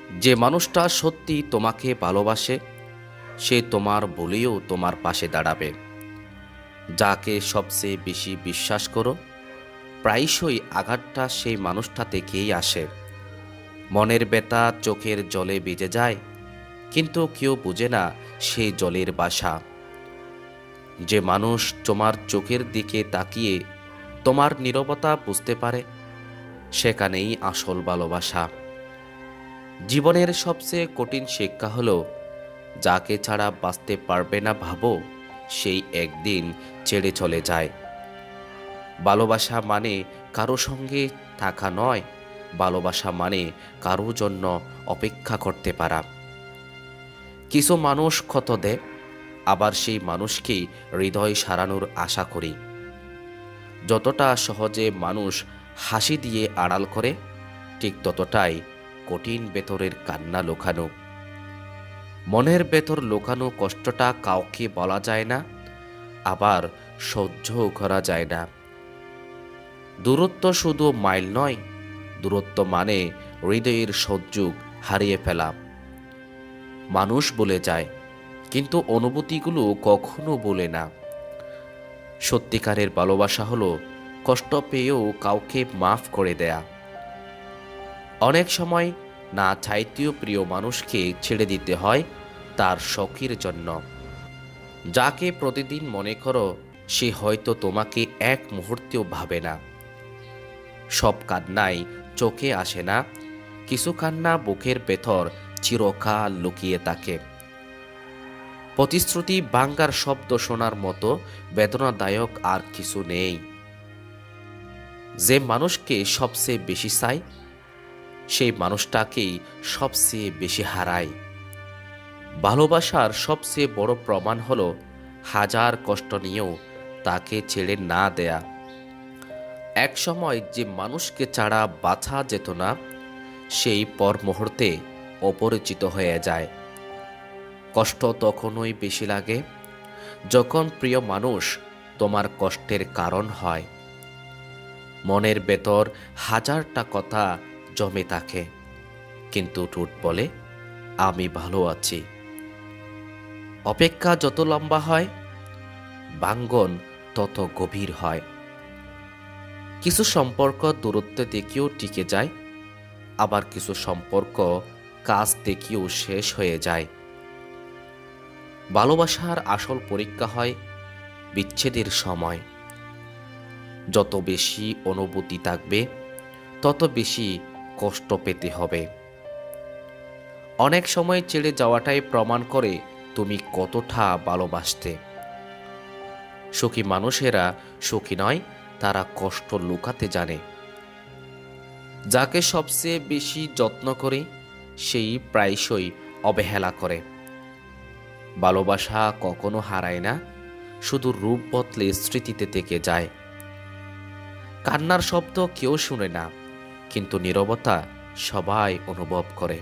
যে মানুষটা সত্যি তোমাকে ভালোবাসে সে তোমার ভুলেও তোমার পাশে দাঁড়াবে। যাকে সবচেয়ে বেশি বিশ্বাস করো প্রায়শই আঘাতটা সেই মানুষটা থেকেই আসে। মনের ব্যথা চোখের জলে ভিজে যায়, কিন্তু কেউ বোঝে না সেই জলের বাসা। যে মানুষ তোমার চোখের দিকে তাকিয়ে তোমার নীরবতা বুঝতে পারে সেখানেই আসল ভালোবাসা। জীবনের সবচেয়ে কঠিন শিক্ষা হলো যাকে ছাড়া বাঁচতে পারবে না ভাবো সেই একদিন ছেড়ে চলে যায়। ভালোবাসা মানে কারো সঙ্গে থাকা নয়, ভালোবাসা মানে কারো জন্য অপেক্ষা করতে পারা। কিছু মানুষ ক্ষত দেয়, আবার সেই মানুষকেই হৃদয় সারানোর আশা করি। যতটা সহজে মানুষ হাসি দিয়ে আড়াল করে ঠিক ততটাই কঠিন ভেতরের কান্না লুকানো। মনের ভেতর লুকানো কষ্টটা কাউকে বলা যায় না, আবার সহ্যও করা যায় না। দূরত্ব শুধু মাইল নয়, দূরত্ব মানে হৃদয়ের সংযোগ হারিয়ে ফেলা। মানুষ বলে যায়, কিন্তু অনুভূতিগুলো কখনো বলে না। সত্যিকারের ভালোবাসা হলো কষ্ট পেয়েও কাউকে মাফ করে দেয়া। অনেক সময় না চাইতেও প্রিয় মানুষকে ছেড়ে দিতে হয় তার শখের জন্য। যাকে প্রতিদিন মনে করো সে হয়তো তোমাকে এক মুহূর্তেও ভাবে না। সব কান্নাই চোখে আসে না, কিছু কান্না বুকের ভেতর চিরকাল লুকিয়ে থাকে। প্রতিশ্রুতি ভাঙ্গার শব্দ শোনার মতো বেদনাদায়ক আর কিছু নেই। যে মানুষকে সবচেয়ে বেশি চাই সেই মানুষটাকেই সবচেয়ে বেশি হারায়। ভালোবাসার সবচেয়ে বড় প্রমাণ হলো হাজার কষ্ট নিয়েও তাকে ছেড়ে না দেয়া। এক সময় যে মানুষকে ছাড়া বাঁচা যেত না সেই পর মুহূর্তে অপরিচিত হয়ে যায়। কষ্ট তখনই বেশি লাগে যখন প্রিয় মানুষ তোমার কষ্টের কারণ হয়। মনের ভেতর হাজারটা কথা জমে থাকে, কিন্তু ঠোঁট বলে আমি ভালো আছি। অপেক্ষা যত লম্বা হয় ভাঙ্গন তত গভীর হয়। কিছু সম্পর্ক দূরত্বে দেখেও টিকে যায়, আবার কিছু সম্পর্ক কাছ দেখেও শেষ হয়ে যায়। ভালোবাসার আসল পরীক্ষা হয় বিচ্ছেদের সময়। যত বেশি অনুভূতি থাকবে তত বেশি কষ্ট পেতে হবে। অনেক সময় ছেড়ে যাওয়াটাই প্রমাণ করে তুমি কতটা ভালোবাসতে। সুখী মানুষেরা সুখী নয়, তারা কষ্ট লুকাতে জানে। যাকে সবচেয়ে বেশি যত্ন করে সেই প্রায়শই অবহেলা করে। ভালোবাসা কখনো হারায় না, শুধু রূপ বদলে স্মৃতিতে থেকে যায়। কান্নার শব্দ কেউ শুনে না, কিন্তু নীরবতা সবাই অনুভব করে।